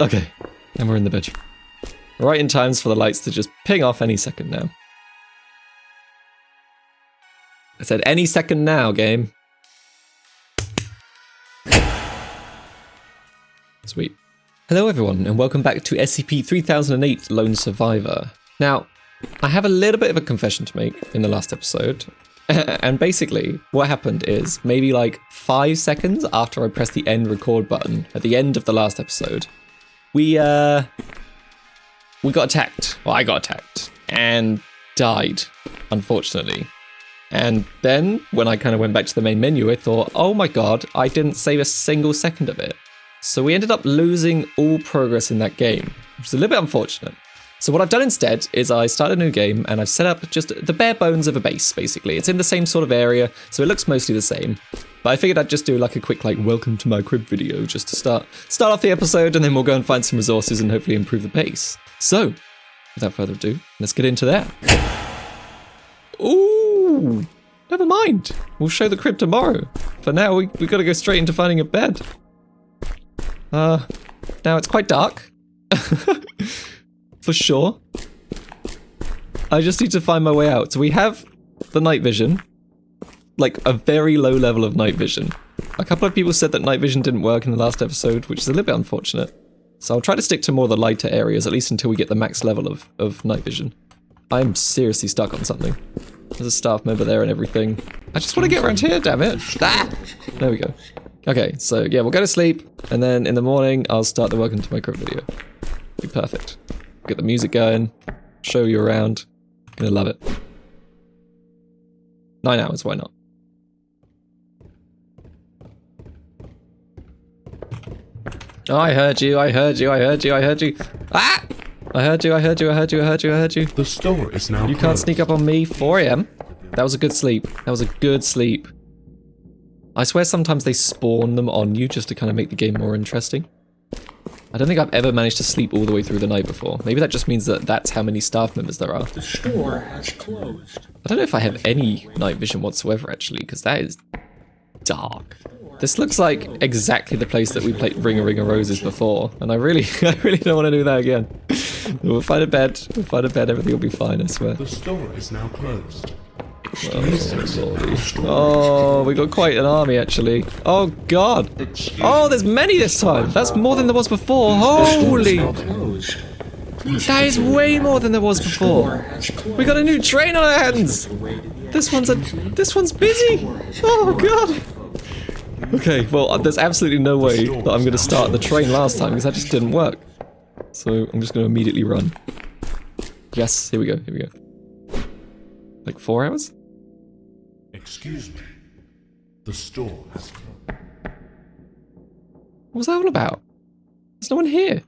Okay, and we're in the bedroom. Right in times for the lights to just ping off any second now. I said any second now, game. Sweet. Hello everyone, and welcome back to SCP-3008 Lone Survivor. Now, I have a little bit of a confession to make in the last episode. And basically, what happened is, maybe like 5 seconds after I pressed the end record button at the end of the last episode, we got attacked. Well, I got attacked. And died, unfortunately. And then, when I kind of went back to the main menu, I thought, oh my god, I didn't save a single second of it. So we ended up losing all progress in that game, which is a little bit unfortunate. So what I've done instead is I started a new game and I've set up just the bare bones of a base, basically. It's in the same sort of area, so it looks mostly the same. But I figured I'd just do like a quick welcome to my crib video just to start off the episode, and then we'll go and find some resources and hopefully improve the base. So, without further ado, let's get into that. Ooh, never mind. We'll show the crib tomorrow. For now, we gotta go straight into finding a bed. Now it's quite dark. For sure. I just need to find my way out. So we have the night vision. Like, a very low level of night vision. A couple of people said that night vision didn't work in the last episode, which is a little bit unfortunate. So I'll try to stick to more of the lighter areas, at least until we get the max level of night vision. I'm seriously stuck on something. There's a staff member there and everything. I just want to get around here, damn it. Ah! There we go. Okay, so yeah, we'll go to sleep, and then in the morning, I'll start the welcome to my crib video. Be perfect. Get the music going, show you around. Gonna love it. 9 hours, why not? Oh, I heard you, I heard you, I heard you, I heard you. Ah! I heard you, I heard you, I heard you, I heard you, I heard you. The store is now You can't sneak up on me. 4 AM. That was a good sleep. That was a good sleep. I swear sometimes they spawn them on you just to kind of make the game more interesting. I don't think I've ever managed to sleep all the way through the night before. Maybe that just means that that's how many staff members there are. The store has closed. I don't know if I have any night vision whatsoever, actually, because that is dark. This looks like exactly the place that we played Ring of Roses before, and I really don't want to do that again. We'll find a bed, everything will be fine, I swear. The store is now closed. Oh, we got quite an army, actually. Oh, God. Oh, there's many this time. That's more than there was before. Holy. That is way more than there was before. We got a new train on our hands. This one's busy. Oh, God. Okay, well, there's absolutely no way that I'm going to start the train last time because that just didn't work. So I'm just going to immediately run. Yes, here we go. Like 4 hours? Excuse me. The store has closed. What was that all about? There's no one here.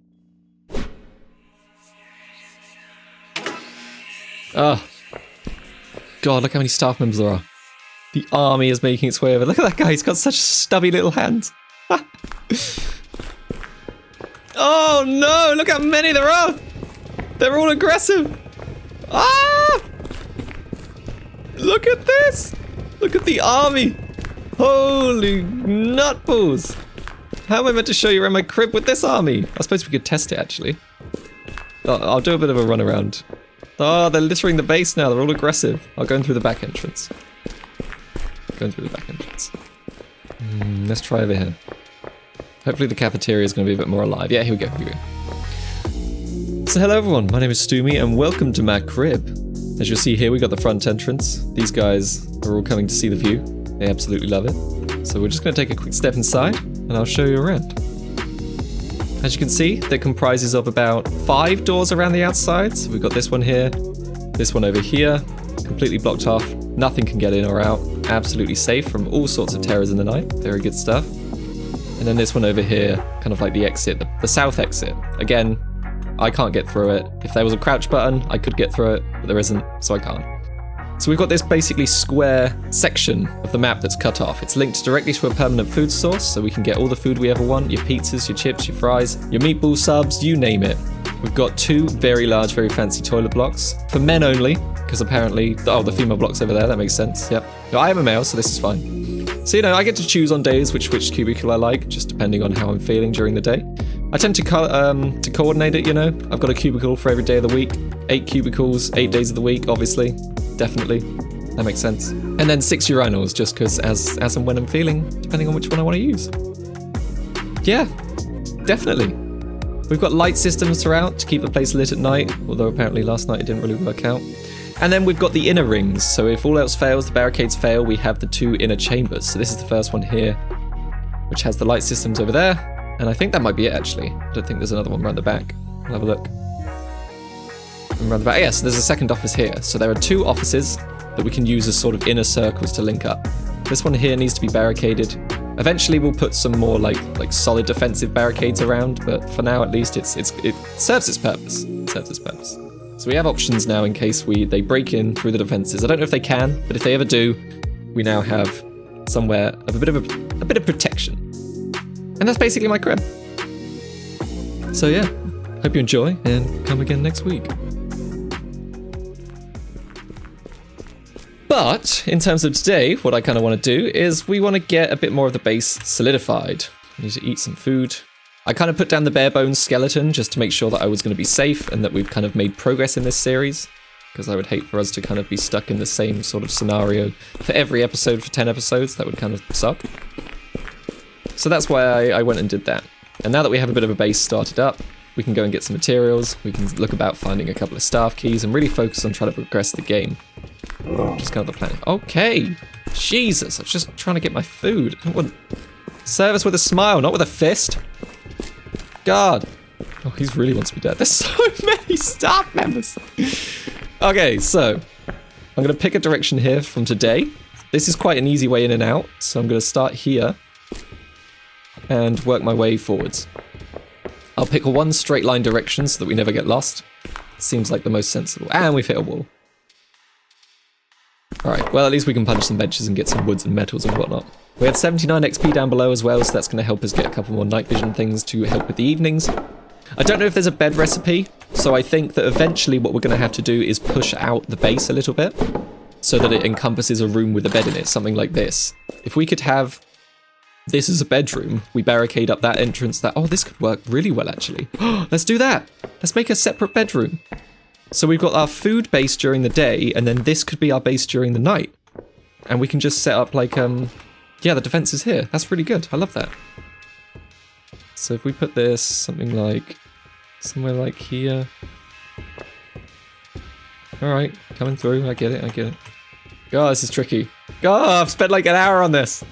Oh. God, look how many staff members there are. The army is making its way over. Look at that guy, he's got such stubby little hands. Oh no, look how many there are! They're all aggressive! Ah! Look at this! Look at the army! Holy nutballs! How am I meant to show you around my crib with this army? I suppose we could test it, actually. I'll do a bit of a run around. Oh, they're littering the base now. They're all aggressive. I'll go in through the back entrance. Let's try over here. Hopefully the cafeteria is going to be a bit more alive. Yeah, here we go. So hello everyone, my name is Stumi and welcome to my crib. As you'll see here, we got the front entrance. These guys are all coming to see the view. They absolutely love it. So we're just going to take a quick step inside and I'll show you around. As you can see, that comprises of about 5 doors around the outside. So we've got this one here, this one over here, completely blocked off. Nothing can get in or out. Absolutely safe from all sorts of terrors in the night. Very good stuff. And then this one over here, kind of like the exit, the south exit. Again, I can't get through it. If there was a crouch button, I could get through it, but there isn't, so I can't. So we've got this basically square section of the map that's cut off. It's linked directly to a permanent food source, so we can get all the food we ever want, your pizzas, your chips, your fries, your meatball subs, you name it. We've got 2 very large, very fancy toilet blocks, for men only, because apparently, oh, the female block's over there, that makes sense, yep. I am a male, so this is fine. So, you know, I get to choose on days which cubicle I like, just depending on how I'm feeling during the day. I tend to coordinate it, you know? I've got a cubicle for every day of the week. 8 cubicles, 8 days of the week, obviously. Definitely. That makes sense. And then 6 urinals, just because as and when I'm feeling, depending on which one I want to use. Yeah, definitely. We've got light systems throughout to keep the place lit at night, although apparently last night it didn't really work out. And then we've got the inner rings, so if all else fails, the barricades fail, we have the 2 inner chambers. So this is the first one here, which has the light systems over there. And I think that might be it, actually. I don't think there's another one around the back. I'll have a look. And around the back, yes, there's a second office here. So there are 2 offices that we can use as sort of inner circles to link up. This one here needs to be barricaded. Eventually we'll put some more like solid defensive barricades around, but for now at least it serves its purpose. It serves its purpose. So we have options now in case they break in through the defenses. I don't know if they can, but if they ever do, we now have somewhere of a bit of protection. And that's basically my crib. So yeah, hope you enjoy and come again next week. But in terms of today, what I kind of want to do is we want to get a bit more of the base solidified. I need to eat some food. I kind of put down the bare bones skeleton just to make sure that I was going to be safe and that we've kind of made progress in this series. Because I would hate for us to kind of be stuck in the same sort of scenario for every episode for 10 episodes. That would kind of suck. So that's why I went and did that. And now that we have a bit of a base started up, we can go and get some materials. We can look about finding a couple of staff keys and really focus on trying to progress the game. Just kind of the plan. Okay. Jesus, I was just trying to get my food. I want service with a smile, not with a fist. God. Oh, he really wants me dead. There's so many staff members. Okay, so I'm going to pick a direction here from today. This is quite an easy way in and out. So I'm going to start here and work my way forwards. I'll pick a one straight line direction so that we never get lost. Seems like the most sensible. And we've hit a wall. Alright, well at least we can punch some benches and get some woods and metals and whatnot. We have 79 XP down below as well, so that's going to help us get a couple more night vision things to help with the evenings. I don't know if there's a bed recipe, so I think that eventually what we're going to have to do is push out the base a little bit so that it encompasses a room with a bed in it, something like this. If we could have this as a bedroom, we barricade up that entrance, oh, this could work really well actually. Let's do that! Let's make a separate bedroom. So we've got our food base during the day, and then this could be our base during the night. And we can just set up like, yeah, the defense is here. That's really good. I love that. So if we put this something like, somewhere like here. Alright, coming through. I get it, I get it. God, this is tricky. God, I've spent like an hour on this.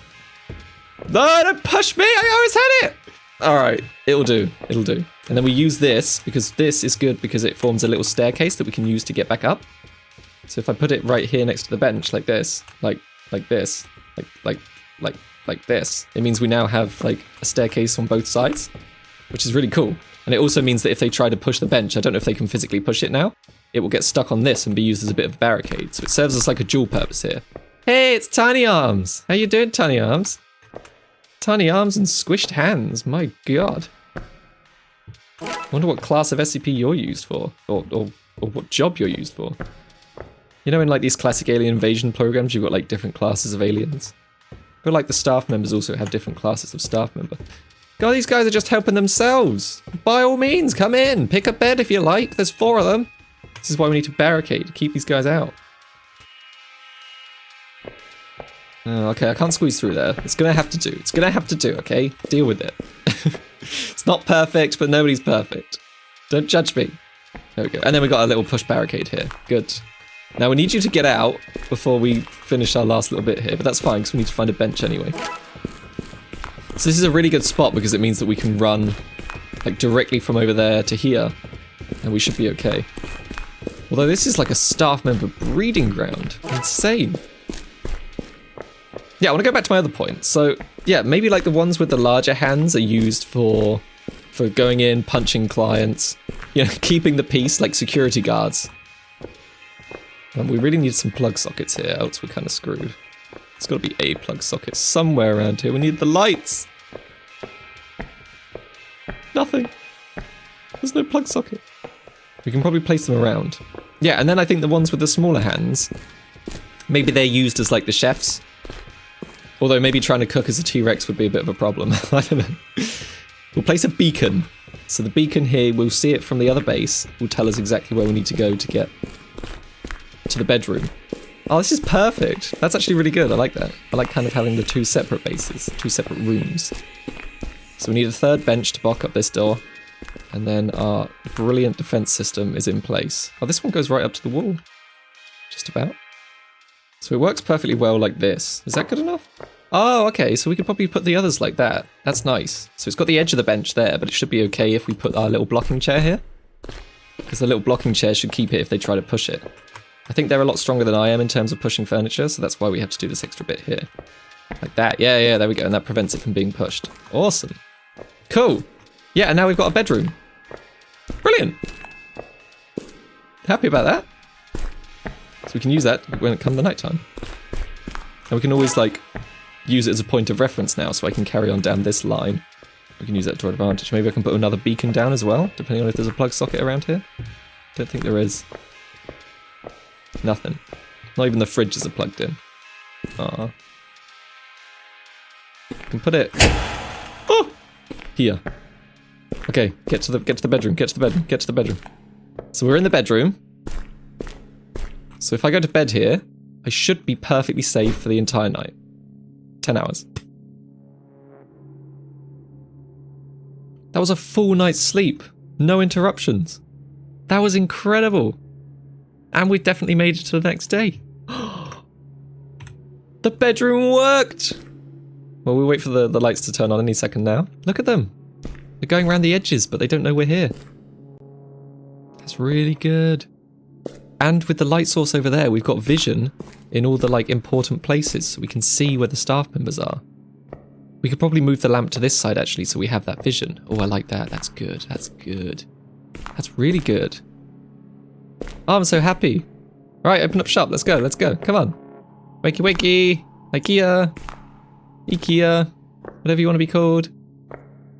No, don't push me! I always had it! Alright, it'll do. It'll do. And then we use this, because this is good because it forms a little staircase that we can use to get back up. So if I put it right here next to the bench, like this, like this, like this, it means we now have like a staircase on both sides, which is really cool. And it also means that if they try to push the bench, I don't know if they can physically push it now, it will get stuck on this and be used as a bit of a barricade. So it serves us like a dual purpose here. Hey, it's Tiny Arms! How you doing, Tiny Arms? Tiny arms and squished hands, my god. Wonder what class of SCP you're used for, or what job you're used for. You know in like these classic alien invasion programs, you've got like different classes of aliens. I feel like the staff members also have different classes of staff member. God, these guys are just helping themselves. By all means, come in, pick a bed if you like, there's 4 of them. This is why we need to barricade, keep these guys out. Okay, I can't squeeze through there. It's gonna have to do. It's gonna have to do, okay? Deal with it. It's not perfect, but nobody's perfect. Don't judge me. There we go. And then we got a little push barricade here. Good. Now we need you to get out before we finish our last little bit here, but that's fine because we need to find a bench anyway. So this is a really good spot because it means that we can run like directly from over there to here, and we should be okay. Although this is like a staff member breeding ground. Insane. Yeah, I want to go back to my other point. So, yeah, maybe like the ones with the larger hands are used for going in, punching clients, you know, keeping the peace like security guards. And we really need some plug sockets here, else we're kind of screwed. There's got to be a plug socket somewhere around here. We need the lights. Nothing. There's no plug socket. We can probably place them around. Yeah, and then I think the ones with the smaller hands, maybe they're used as like the chefs. Although maybe trying to cook as a T-Rex would be a bit of a problem. I don't know. We'll place a beacon. So the beacon here, we'll see it from the other base, will tell us exactly where we need to go to get to the bedroom. Oh, this is perfect. That's actually really good. I like that. I like kind of having the two separate bases, two separate rooms. So we need a third bench to block up this door. And then our brilliant defense system is in place. Oh, this one goes right up to the wall. Just about. So it works perfectly well like this. Is that good enough? Oh, okay. So we could probably put the others like that. That's nice. So it's got the edge of the bench there, but it should be okay if we put our little blocking chair here. Because the little blocking chair should keep it if they try to push it. I think they're a lot stronger than I am in terms of pushing furniture, so that's why we have to do this extra bit here. Like that. Yeah, there we go. And that prevents it from being pushed. Awesome. Cool. Yeah, and now we've got a bedroom. Brilliant. Happy about that. So we can use that when it comes to nighttime. And we can always, like, use it as a point of reference now, so I can carry on down this line. We can use that to our advantage. Maybe I can put another beacon down as well, depending on if there's a plug socket around here. Don't think there is. Nothing. Not even the fridges are plugged in. Ah. Can put it... Oh! Here. Okay, get to the bedroom, get to the bedroom, get to the bedroom. So we're in the bedroom. So if I go to bed here, I should be perfectly safe for the entire night. 10 hours. That was a full night's sleep. No interruptions. That was incredible. And we definitely made it to the next day. The bedroom worked! Well, we'll wait for the lights to turn on any second now. Look at them. They're going around the edges, but they don't know we're here. That's really good. And with the light source over there, we've got vision in all the, like, important places, so we can see where the staff members are. We could probably move the lamp to this side, actually, so we have that vision. Oh, I like that. That's good. That's good. That's really good. Oh, I'm so happy. All right, open up shop. Let's go. Let's go. Come on. Wakey, wakey. IKEA. IKEA. Whatever you want to be called.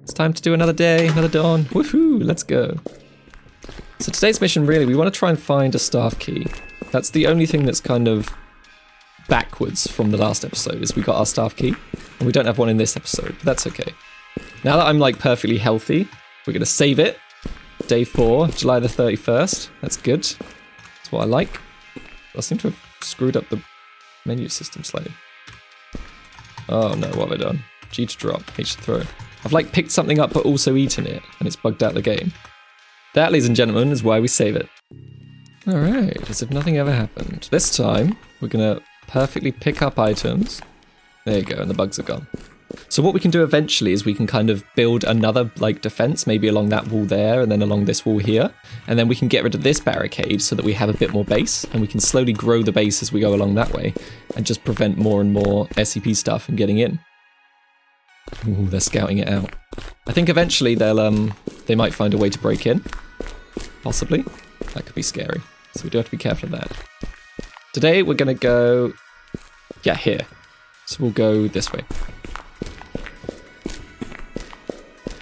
It's time to do another day, another dawn. Woohoo, let's go. So today's mission, really, we want to try and find a staff key. That's the only thing that's kind of backwards from the last episode, is we got our staff key, and we don't have one in this episode, but that's okay. Now that I'm, like, perfectly healthy, we're going to save it. Day 4, July the 31st. That's good. That's what I like. I seem to have screwed up the menu system slightly. Oh no, what have I done? G to drop, H to throw. I've like picked something up but also eaten it, and it's bugged out the game. That, ladies and gentlemen, is why we save it. Alright, as if nothing ever happened. This time, we're gonna perfectly pick up items. There you go, and the bugs are gone. So what we can do eventually is we can kind of build another, like, defense, maybe along that wall there, and then along this wall here. And then we can get rid of this barricade so that we have a bit more base, and we can slowly grow the base as we go along that way, and just prevent more and more SCP stuff from getting in. Ooh, they're scouting it out. I think eventually they might find a way to break in. Possibly. That could be scary. So we do have to be careful of that. Today we're going to go... yeah, here. So we'll go this way.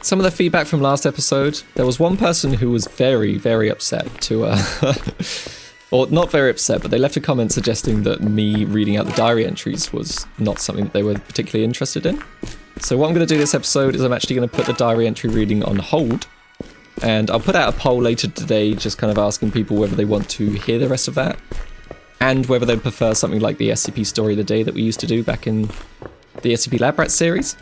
Some of the feedback from last episode, there was one person who was very, very upset to... or not very upset, but they left a comment suggesting that me reading out the diary entries was not something that they were particularly interested in. So what I'm going to do this episode is I'm actually going to put the diary entry reading on hold, and I'll put out a poll later today just kind of asking people whether they want to hear the rest of that, and whether they prefer something like the SCP Story of the Day that we used to do back in the SCP Lab Rats series,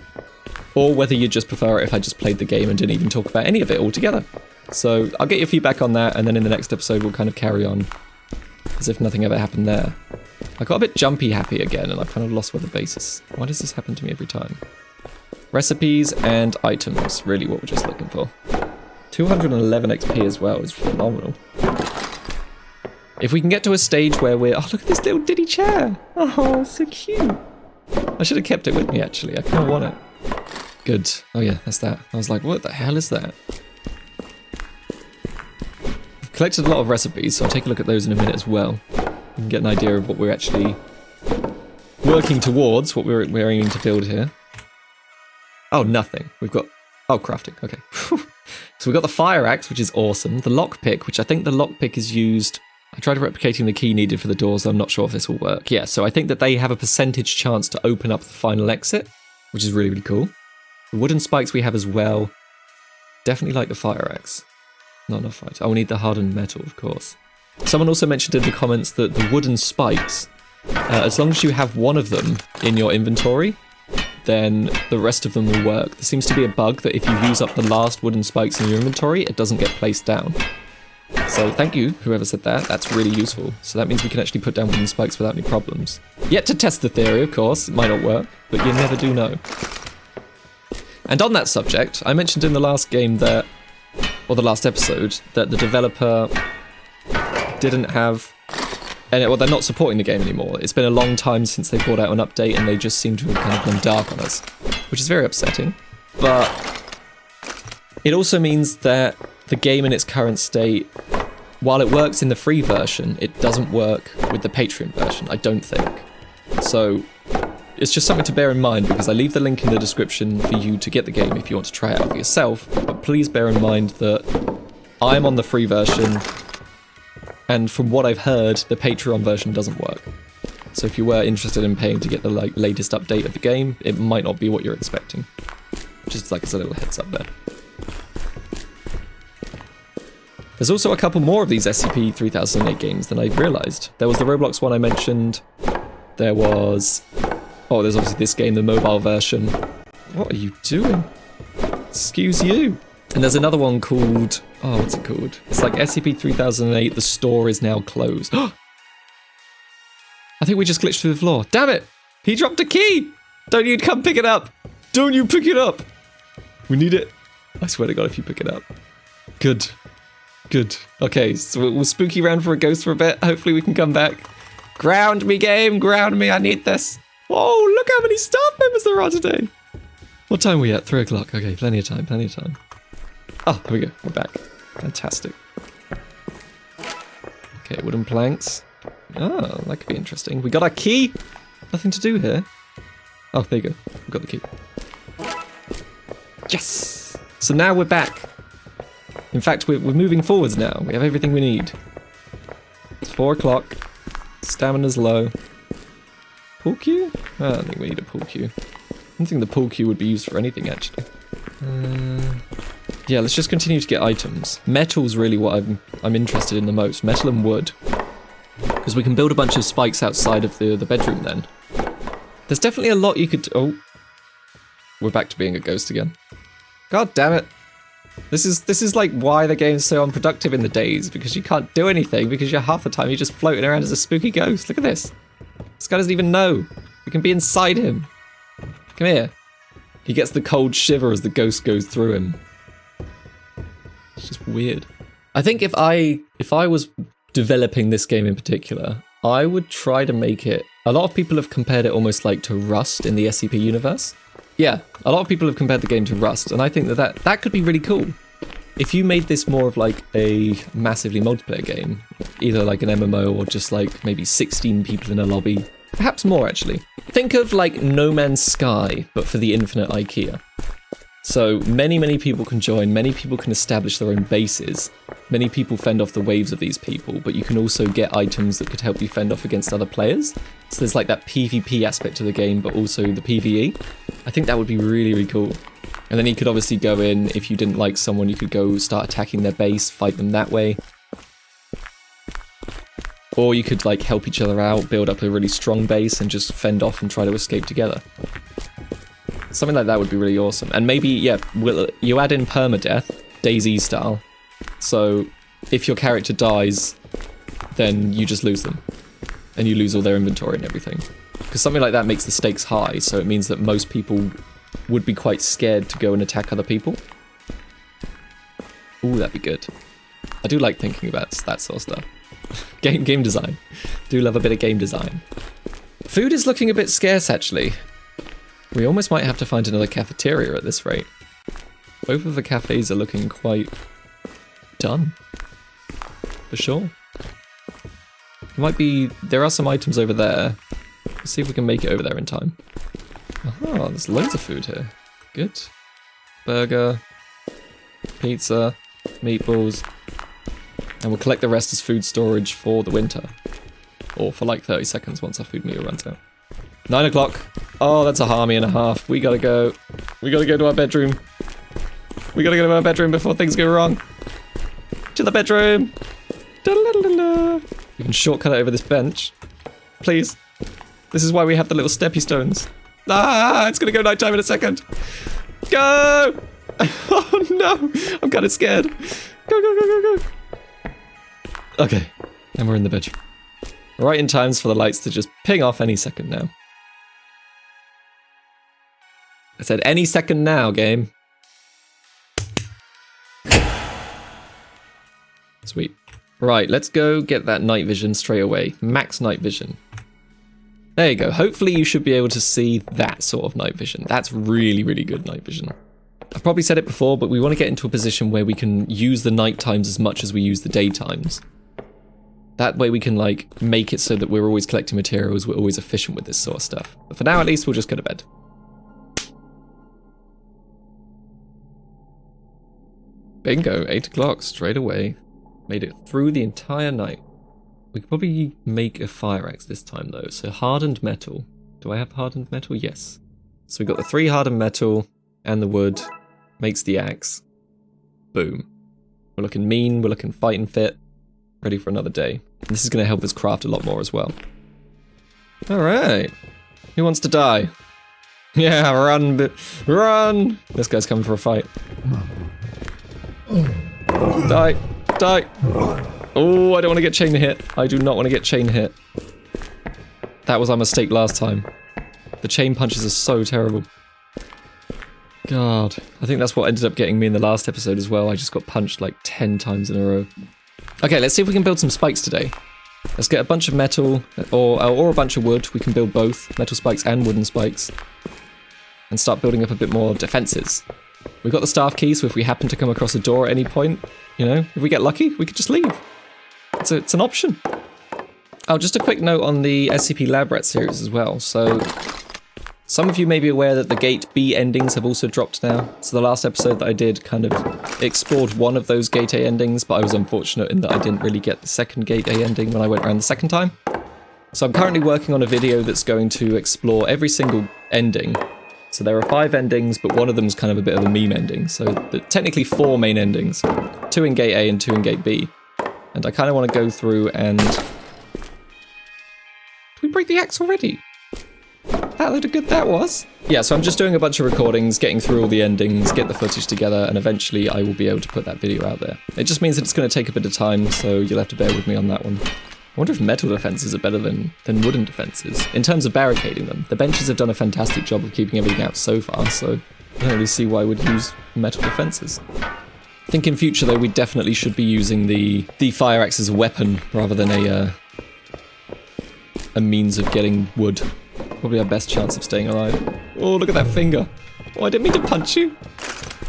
or whether you'd just prefer it if I just played the game and didn't even talk about any of it altogether. So I'll get your feedback on that, and then in the next episode we'll kind of carry on as if nothing ever happened there. I got a bit jumpy happy again, and I've kind of lost where the base is. Why does this happen to me every time? Recipes and items, really what we're just looking for. 211 XP as well is phenomenal. If we can get to a stage where we're... oh, look at this little diddy chair. Oh, so cute. I should have kept it with me, actually. I kind of want it. Good. Oh yeah, that's that. I was like, what the hell is that? I've collected a lot of recipes, so I'll take a look at those in a minute as well. We can get an idea of what we're actually working towards, what we're aiming to build here. Oh, nothing. We've got... oh, crafting. Okay. So we've got the fire axe, which is awesome. The lockpick, which I think the lockpick is used... I tried replicating the key needed for the doors. I'm not sure if this will work. Yeah, so I think that they have a percentage chance to open up the final exit, which is really, really cool. The wooden spikes we have as well. Definitely like the fire axe. Not enough fire. Oh, we need the hardened metal, of course. Someone also mentioned in the comments that the wooden spikes, as long as you have one of them in your inventory, then the rest of them will work. There seems to be a bug that if you use up the last wooden spikes in your inventory, it doesn't get placed down. So thank you, whoever said that. That's really useful. So that means we can actually put down wooden spikes without any problems. Yet to test the theory, of course. It might not work, but you never do know. And on that subject, I mentioned in the last game that, or the last episode, that the developer didn't have, well, they're not supporting the game anymore. It's been a long time since they brought out an update and they just seem to have kind of gone dark on us, which is very upsetting. But it also means that the game in its current state, while it works in the free version, it doesn't work with the Patreon version, I don't think. So it's just something to bear in mind, because I leave the link in the description for you to get the game if you want to try it out for yourself, but please bear in mind that I'm on the free version, and from what I've heard, the Patreon version doesn't work. So if you were interested in paying to get the latest update of the game, it might not be what you're expecting. Just like as a little heads up there. There's also a couple more of these SCP-3008 games than I realised. There was the Roblox one I mentioned. There was... oh, there's obviously this game, the mobile version. What are you doing? Excuse you. And there's another one called... oh, what's it called? It's like SCP-3008, the store is now closed. I think we just glitched through the floor. Damn it! He dropped a key! Don't you come pick it up! Don't you pick it up! We need it. I swear to God if you pick it up. Good. Good. Okay, so we'll spooky around for a ghost for a bit. Hopefully we can come back. Ground me, game! Ground me, I need this! Whoa, look how many staff members there are today! What time are we at? 3 o'clock. Okay, plenty of time, plenty of time. Oh, here we go. We're back. Fantastic. Okay, wooden planks. Oh, that could be interesting. We got our key! Nothing to do here. Oh, there you go. We've got the key. Yes! So now we're back. In fact, we're moving forwards now. We have everything we need. It's 4 o'clock. Stamina's low. Pool cue? I don't think we need a pool cue. I don't think the pool cue would be used for anything, actually. Yeah, let's just continue to get items. Metal's really what I'm interested in the most. Metal and wood. Because we can build a bunch of spikes outside of the bedroom then. There's definitely a lot you could... oh. We're back to being a ghost again. God damn it. This is like why the game's so unproductive in the days. Because you can't do anything. Because you're half the time you're just floating around as a spooky ghost. Look at this. This guy doesn't even know. We can be inside him. Come here. He gets the cold shiver as the ghost goes through him. It's just weird. I think if I was developing this game in particular, I would try to make it... a lot of people have compared it almost like to Rust in the SCP universe. Yeah, a lot of people have compared the game to Rust, and I think that could be really cool. If you made this more of like a massively multiplayer game, either like an MMO or just like maybe 16 people in a lobby, perhaps more actually. Think of like No Man's Sky, but for the infinite IKEA. So many people can join, many people can establish their own bases, many people fend off the waves of these people, but you can also get items that could help you fend off against other players. So there's like that PvP aspect to the game, but also the PvE. I think that would be really, really cool. And then you could obviously go in, if you didn't like someone, you could go start attacking their base, fight them that way. Or you could like help each other out, build up a really strong base and just fend off and try to escape together. Something like that would be really awesome. And maybe, yeah, you add in permadeath, DayZ style. So if your character dies, then you just lose them. And you lose all their inventory and everything. Because something like that makes the stakes high, so it means that most people would be quite scared to go and attack other people. Ooh, that'd be good. I do like thinking about that sort of stuff. Game design. Do love a bit of game design. Food is looking a bit scarce, actually. We almost might have to find another cafeteria at this rate. Both of the cafes are looking quite done. For sure. Might be... there are some items over there. Let's see if we can make it over there in time. Oh, there's loads of food here. Good. Burger. Pizza. Meatballs. And we'll collect the rest as food storage for the winter. Or for like 30 seconds once our food meter runs out. 9 o'clock. Oh, that's a harmy and a half. We gotta go. We gotta go to our bedroom. We gotta get to our bedroom before things go wrong. To the bedroom. Da-la-la-la-la. We can shortcut it over this bench. Please. This is why we have the little steppy stones. Ah, it's gonna go nighttime in a second. Go! Oh no, I'm kind of scared. Go, go, go, go, go. Okay, and we're in the bedroom. Right in times for the lights to just ping off any second now. I said any second now, game. Sweet. Right, let's go get that night vision straight away. Max night vision. There you go. Hopefully you should be able to see that sort of night vision. That's really, really good night vision. I've probably said it before, but we want to get into a position where we can use the night times as much as we use the day times. That way we can, like, make it so that we're always collecting materials, we're always efficient with this sort of stuff. But for now, at least, we'll just go to bed. Bingo, 8 o'clock, straight away. Made it through the entire night. We could probably make a fire axe this time, though. So hardened metal. Do I have hardened metal? Yes. So we got the 3 hardened metal and the wood. Makes the axe. Boom. We're looking mean, we're looking fighting fit. Ready for another day. And this is going to help us craft a lot more as well. Alright. Who wants to die? Yeah, run, run! This guy's coming for a fight. Die! Die! Oh, I don't want to get chain hit. I do not want to get chain hit. That was our mistake last time. The chain punches are so terrible. God. I think that's what ended up getting me in the last episode as well. I just got punched like 10 times in a row. Okay, let's see if we can build some spikes today. Let's get a bunch of metal, or a bunch of wood. We can build both, metal spikes and wooden spikes. And start building up a bit more defenses. We've got the staff key, so if we happen to come across a door at any point, you know, if we get lucky, we could just leave. It's an option. Oh, just a quick note on the SCP Lab Rat series as well. So, some of you may be aware that the Gate B endings have also dropped now. So the last episode that I did kind of explored one of those Gate A endings, but I was unfortunate in that I didn't really get the second Gate A ending when I went around the second time. So I'm currently working on a video that's going to explore every single ending. So there are 5 endings, but one of them's kind of a bit of a meme ending. So technically 4 main endings, 2 in Gate A and 2 in Gate B. And I kind of want to go through and... Did we break the axe already? How good that was. Yeah, so I'm just doing a bunch of recordings, getting through all the endings, get the footage together, and eventually I will be able to put that video out there. It just means that it's going to take a bit of time, so you'll have to bear with me on that one. I wonder if metal defenses are better than wooden defenses. In terms of barricading them, the benches have done a fantastic job of keeping everything out so far, so I don't really see why we'd use metal defenses. I think in future, though, we definitely should be using the fire axe as a weapon rather than a means of getting wood. Probably our best chance of staying alive. Oh, look at that finger. Oh, I didn't mean to punch you.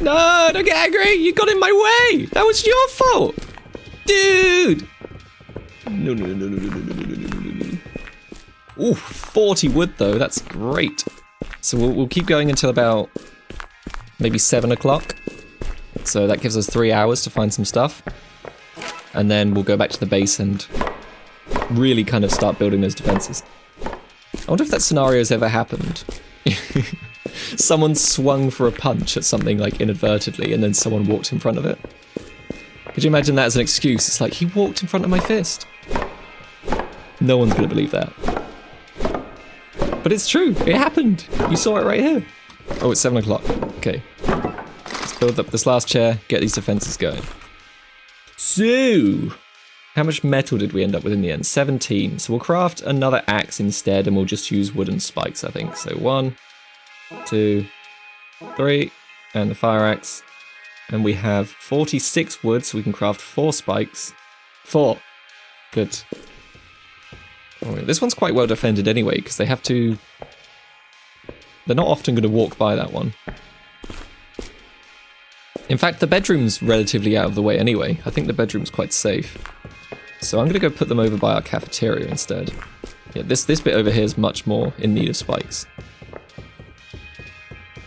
No, don't get angry. You got in my way. That was your fault. Dude. No. Ooh, 40 wood, though. That's great. So we'll keep going until about maybe 7 o'clock. So that gives us 3 hours to find some stuff. And then we'll go back to the base and really kind of start building those defenses. I wonder if that scenario's ever happened. Someone swung for a punch at something, like, inadvertently, and then someone walked in front of it. Could you imagine that as an excuse? It's like, he walked in front of my fist. No one's gonna believe that. But it's true, it happened. You saw it right here. Oh, it's 7 o'clock. Okay. Let's build up this last chair, get these defenses going. So... how much metal did we end up with in the end? 17. So we'll craft another axe instead, and we'll just use wooden spikes, I think. So 1, 2, 3, and the fire axe. And we have 46 wood, so we can craft 4 spikes. 4. Good. Oh, this one's quite well defended anyway, because they have to... they're not often going to walk by that one. In fact, the bedroom's relatively out of the way anyway. I think the bedroom's quite safe. So I'm going to go put them over by our cafeteria instead. Yeah, this bit over here is much more in need of spikes.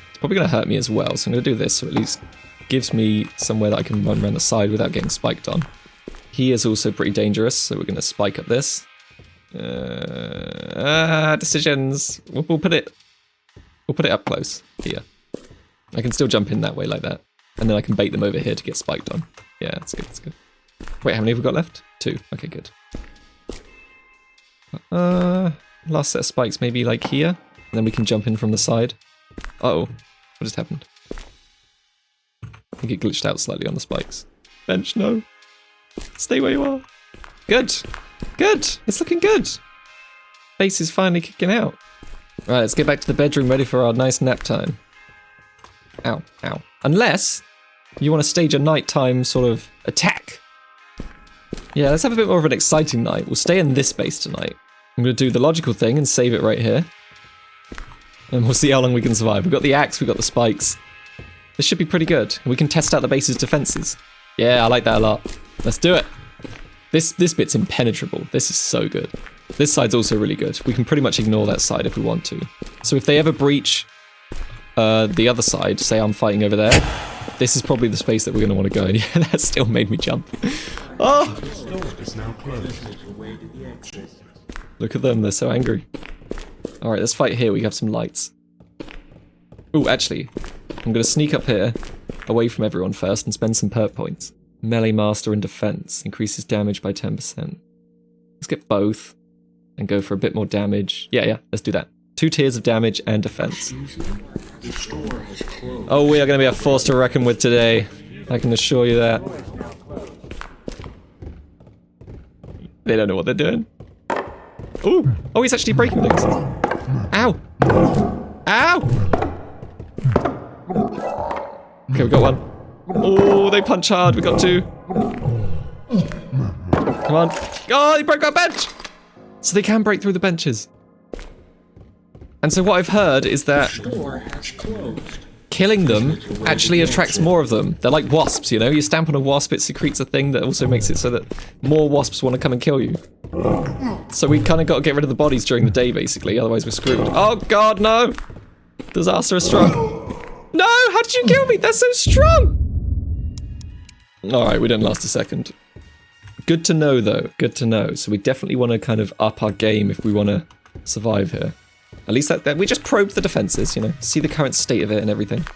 It's probably going to hurt me as well, so I'm going to do this so at least gives me somewhere that I can run around the side without getting spiked on. He is also pretty dangerous, so we're going to spike up this. Decisions. We'll put it up close here. I can still jump in that way like that. And then I can bait them over here to get spiked on. Yeah, that's good, that's good. Wait, how many have we got left? 2. Okay, good. Last set of spikes maybe like here. And then we can jump in from the side. Uh-oh, what just happened? I think it glitched out slightly on the spikes. Bench, no. Stay where you are. Good. Good. It's looking good. Base is finally kicking out. Right, let's get back to the bedroom ready for our nice nap time. Ow, ow. Unless you want to stage a nighttime sort of attack. Yeah, let's have a bit more of an exciting night. We'll stay in this base tonight. I'm going to do the logical thing and save it right here. And we'll see how long we can survive. We've got the axe, we've got the spikes. This should be pretty good. We can test out the base's defenses. Yeah, I like that a lot. Let's do it. This bit's impenetrable. This is so good. This side's also really good. We can pretty much ignore that side if we want to. So if they ever breach the other side, say I'm fighting over there, this is probably the space that we're going to want to go in. Yeah, that still made me jump. Oh! Look at them, they're so angry. Alright, let's fight here. We have some lights. Ooh, actually, I'm going to sneak up here, away from everyone first, and spend some perk points. Melee Master and Defense increases damage by 10%. Let's get both and go for a bit more damage. Yeah, let's do that. 2 tiers of damage and defense. Oh, we are going to be a force to reckon with today. I can assure you that. They don't know what they're doing. Ooh! Oh, he's actually breaking things. Ow! Ow! Okay, we got one. Oh, they punch hard. We got 2. Come on. Oh, they broke our bench! So they can break through the benches. And so what I've heard is that killing them actually attracts more of them. They're like wasps, you know? You stamp on a wasp, it secretes a thing that also makes it so that more wasps want to come and kill you. So we kind of got to get rid of the bodies during the day, basically, otherwise we're screwed. Oh god, no! Disaster has struck. No! How did you kill me? They're so strong! Alright, we didn't last a second. Good to know, though. Good to know. So we definitely want to kind of up our game if we want to survive here. At least that we just probed the defenses, you know, see the current state of it and everything.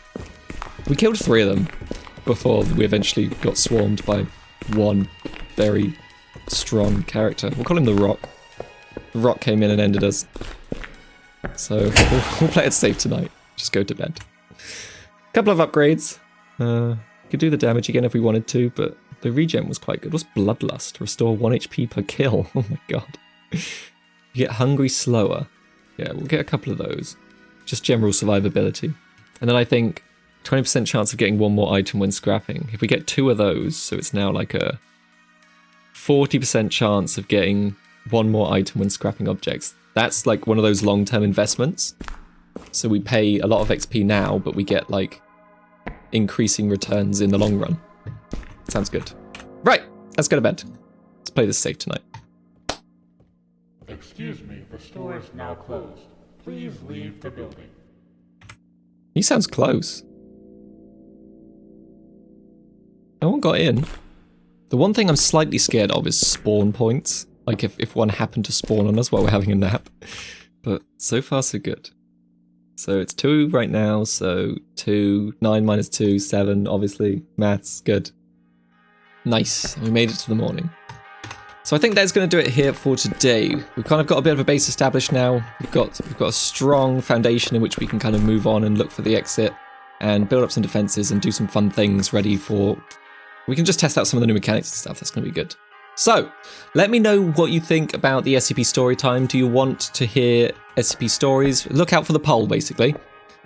We killed 3 of them before we eventually got swarmed by one very strong character. We'll call him the Rock. The Rock came in and ended us. So we'll play it safe tonight. Just go to bed. Couple of upgrades. Could do the damage again if we wanted to, but the regen was quite good. What's Bloodlust? Restore 1 HP per kill. Oh my god. You get hungry slower. Yeah, we'll get a couple of those. Just general survivability. And then I think 20% chance of getting 1 more item when scrapping. If we get 2 of those, so it's now like a 40% chance of getting 1 more item when scrapping objects. That's like one of those long-term investments. So we pay a lot of XP now, but we get like increasing returns in the long run. Sounds good. Right, let's go to bed. Let's play this safe tonight. Excuse me, the store is now closed. Please leave the building. He sounds close. No one got in. The one thing I'm slightly scared of is spawn points. Like if one happened to spawn on us while we're having a nap. But so far so good. So it's 2 right now, so 2, 9 minus 2, 7, obviously. Maths, good. Nice, we made it to the morning. So I think that's going to do it here for today. We've kind of got a bit of a base established now. We've got a strong foundation in which we can kind of move on and look for the exit and build up some defenses and do some fun things ready for... We can just test out some of the new mechanics and stuff. That's going to be good. So, let me know what you think about the SCP story time. Do you want to hear SCP stories? Look out for the poll, basically.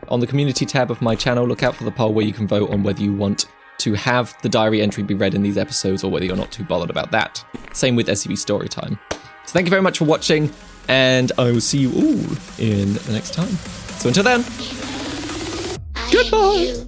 On the community tab of my channel, look out for the poll where you can vote on whether you want to have the diary entry be read in these episodes or whether you're not too bothered about that. Same with SCP story time. So thank you very much for watching, and I will see you all in the next time. So until then, goodbye!